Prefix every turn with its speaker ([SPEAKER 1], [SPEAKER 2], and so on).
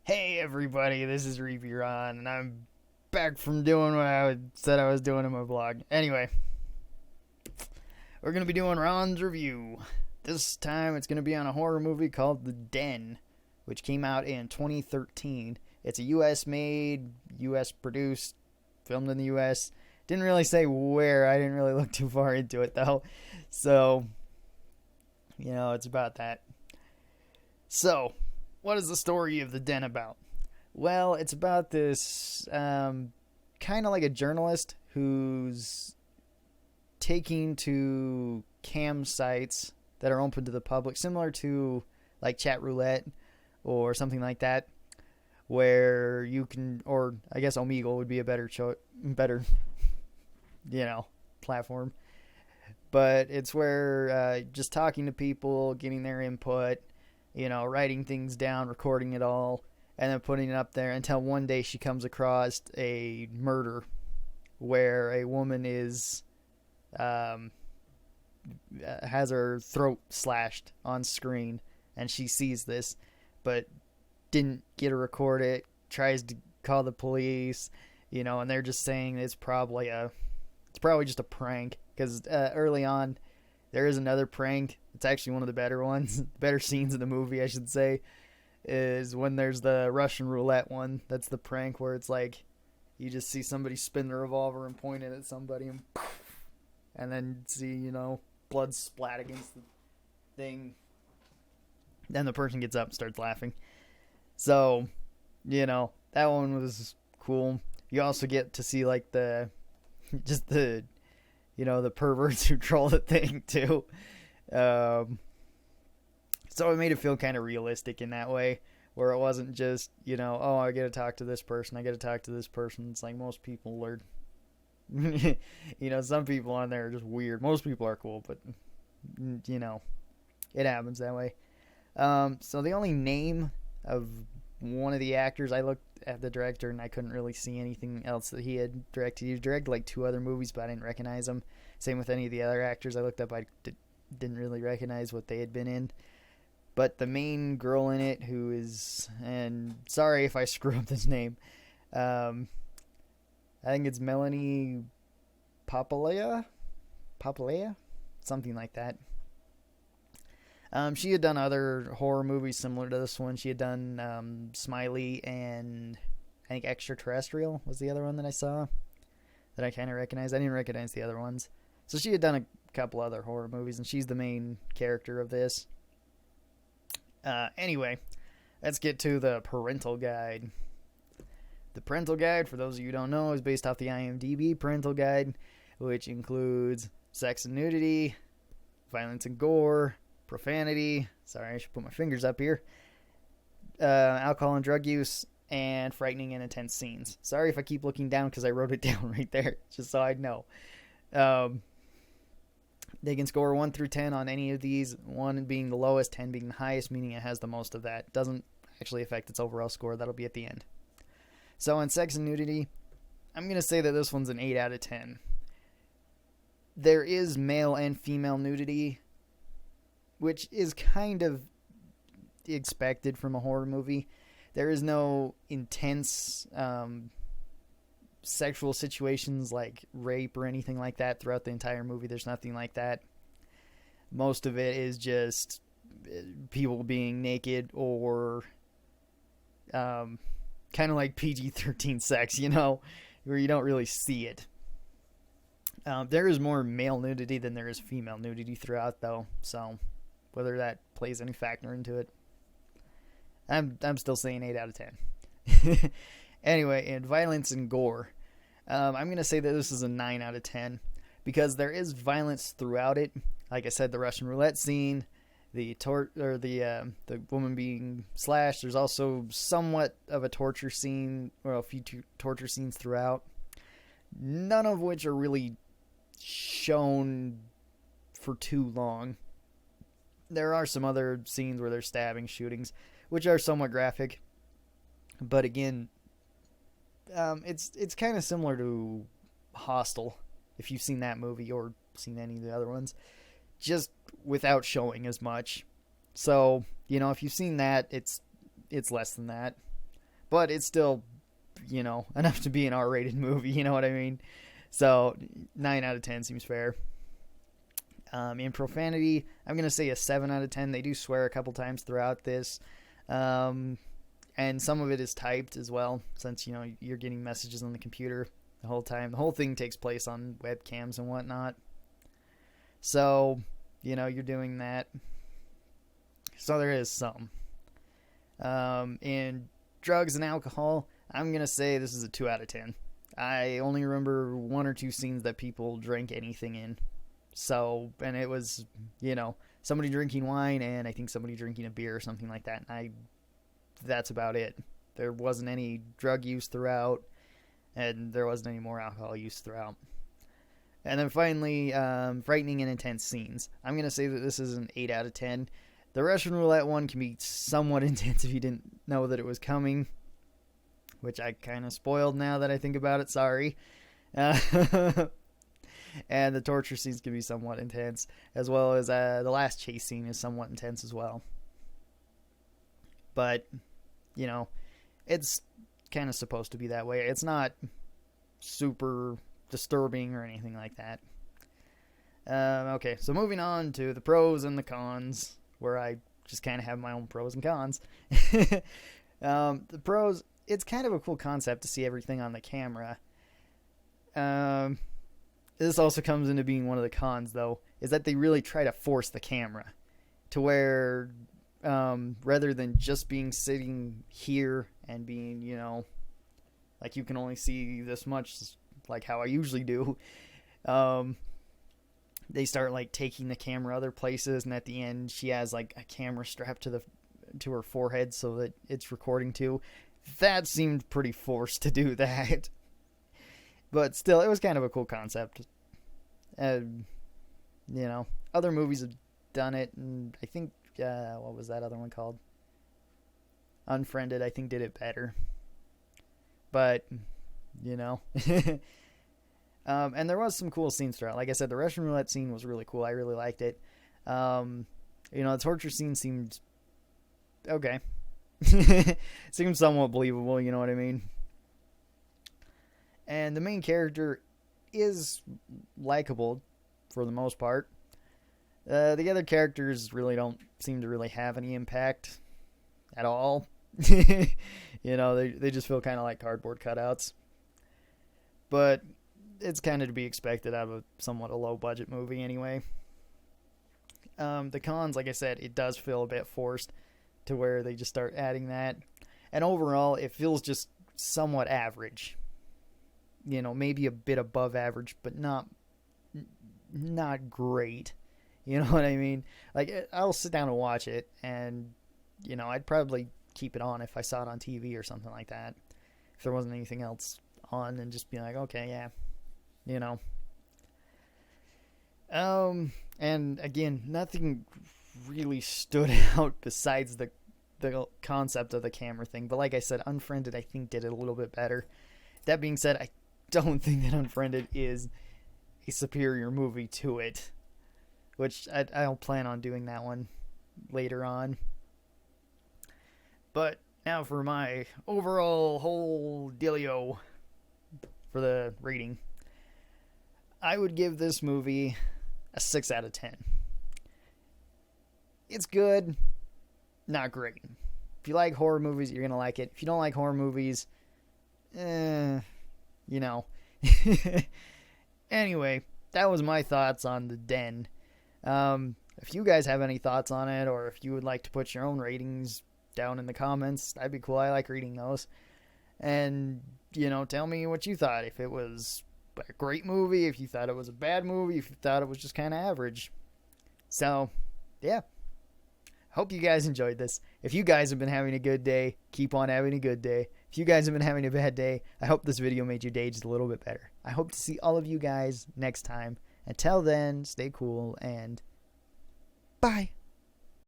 [SPEAKER 1] Hey everybody, this is Reapy Ron, and I'm back from doing what said I was doing in my blog. Anyway, we're going to be doing Ron's review. This time it's going to be on a horror movie called The Den, which came out in 2013. It's a US made, US produced, filmed in the US. Didn't really say where, I didn't really look too far into it though. So, it's about that. So, what is the story of The Den about? Well, it's about this kind of like a journalist who's taking to campsites that are open to the public, similar to like chat roulette or something like that, where you can, or I guess Omegle would be a better platform. But it's where just talking to people, getting their input, writing things down, recording it all, and then putting it up there until one day she comes across a murder where a woman has her throat slashed on screen, and she sees this, but didn't get to record it, tries to call the police, and they're just saying it's probably just a prank, because early on there is another prank. It's actually one of the better ones, better scenes in the movie, I should say, is when there's the Russian roulette one. That's the prank where it's like you just see somebody spin the revolver and point it at somebody, and then see, blood splat against the thing. Then the person gets up and starts laughing. So, that one was cool. You also get to see like the perverts who troll the thing too. So it made it feel kind of realistic in that way, where it wasn't just, oh, I got to talk to this person, I got to talk to this person. It's like most people are, some people on there are just weird. Most people are cool, but, it happens that way. So the only name of one of the actors, I looked at the director and I couldn't really see anything else that he had directed. He directed like 2 other movies, but I didn't recognize them. Same with any of the other actors I looked up. I didn't really recognize what they had been in. But the main girl in it, who is, and sorry if I screw up this name, I think it's Melanie Papalea, something like that. She had done other horror movies similar to this one. She had done Smiley, and I think Extraterrestrial was the other one that I saw that I kind of recognized. I didn't recognize the other ones. So she had done a couple other horror movies, and she's the main character of this. Anyway, let's get to the Parental Guide. The Parental Guide, for those of you who don't know, is based off the IMDb Parental Guide, which includes sex and nudity, violence and gore, profanity, sorry, I should put my fingers up here, alcohol and drug use, and frightening and intense scenes. Sorry if I keep looking down because I wrote it down right there, just so I'd know. They can score 1 through 10 on any of these, 1 being the lowest, 10 being the highest, meaning it has the most of that. Doesn't actually affect its overall score. That'll be at the end. So on sex and nudity, I'm going to say that this one's an 8 out of 10. There is male and female nudity, which is kind of expected from a horror movie. There is no intense sexual situations like rape or anything like that throughout the entire movie. There's nothing like that. Most of it is just people being naked, or kind of like PG-13 sex, where you don't really see it. There is more male nudity than there is female nudity throughout, though, so whether that plays any factor into it, I'm still saying 8 out of 10. Anyway, in violence and gore, I'm going to say that this is a 9 out of 10, because there is violence throughout it. Like I said, the Russian roulette scene, the woman being slashed. There's also somewhat of a torture scene, or a few torture scenes throughout, none of which are really shown for too long. There are some other scenes where there's stabbing, shootings, which are somewhat graphic, but again, it's kind of similar to Hostel, if you've seen that movie or seen any of the other ones, just without showing as much. So, if you've seen that, it's less than that. but it's still, enough to be an R-rated movie, you know what I mean? So 9 out of 10 seems fair. In profanity, I'm going to say a 7 out of 10. They do swear a couple times throughout this. And some of it is typed as well, since, you're getting messages on the computer the whole time. The whole thing takes place on webcams and whatnot. So, you're doing that. So there is some. In drugs and alcohol, I'm going to say this is a 2 out of 10. I only remember 1 or 2 scenes that people drank anything in. So, and it was, somebody drinking wine and I think somebody drinking a beer or something like that. And that's about it. There wasn't any drug use throughout, and there wasn't any more alcohol use throughout. And then finally, frightening and intense scenes. I'm going to say that this is an 8 out of 10. The Russian roulette one can be somewhat intense if you didn't know that it was coming, which I kind of spoiled now that I think about it. Sorry. And the torture scenes can be somewhat intense, as well as the last chase scene is somewhat intense as well. But, it's kind of supposed to be that way. It's not super disturbing or anything like that. Okay, so moving on to the pros and the cons, where I just kind of have my own pros and cons. The pros, it's kind of a cool concept to see everything on the camera. This also comes into being one of the cons, though, is that they really try to force the camera to where, rather than just being sitting here and being, like you can only see this much, like how I usually do, they start like taking the camera other places, and at the end she has like a camera strapped to her forehead so that it's recording too. That seemed pretty forced to do that. But still, it was kind of a cool concept. Other movies have done it, and I think, what was that other one called? Unfriended, I think, did it better. But, and there was some cool scenes throughout. Like I said, the Russian roulette scene was really cool. I really liked it. The torture scene seemed okay. Seemed somewhat believable, you know what I mean? And the main character is likable for the most part. The other characters really don't seem to really have any impact at all. They just feel kind of like cardboard cutouts. But it's kind of to be expected out of somewhat a low budget movie anyway. The cons, like I said, it does feel a bit forced to where they just start adding that. And overall, it feels just somewhat average. Maybe a bit above average, but not great. You know what I mean? Like, I'll sit down and watch it, and, I'd probably keep it on if I saw it on TV or something like that. If there wasn't anything else on, and just be like, okay, yeah. And again, nothing really stood out besides the concept of the camera thing. But like I said, Unfriended, I think, did it a little bit better. That being said, I don't think that Unfriended is a superior movie to it, which I don't plan on doing that one later on. But now for my overall whole dealio for the rating. I would give this movie a 6 out of 10. It's good, not great. If you like horror movies, you're going to like it. If you don't like horror movies, Anyway, that was my thoughts on The Den. If you guys have any thoughts on it, or if you would like to put your own ratings down in the comments, that'd be cool. I like reading those. And, tell me what you thought. If it was a great movie, if you thought it was a bad movie, if you thought it was just kind of average. So, yeah. Hope you guys enjoyed this. If you guys have been having a good day, keep on having a good day. If you guys have been having a bad day, I hope this video made your day just a little bit better. I hope to see all of you guys next time. Until then, stay cool and bye.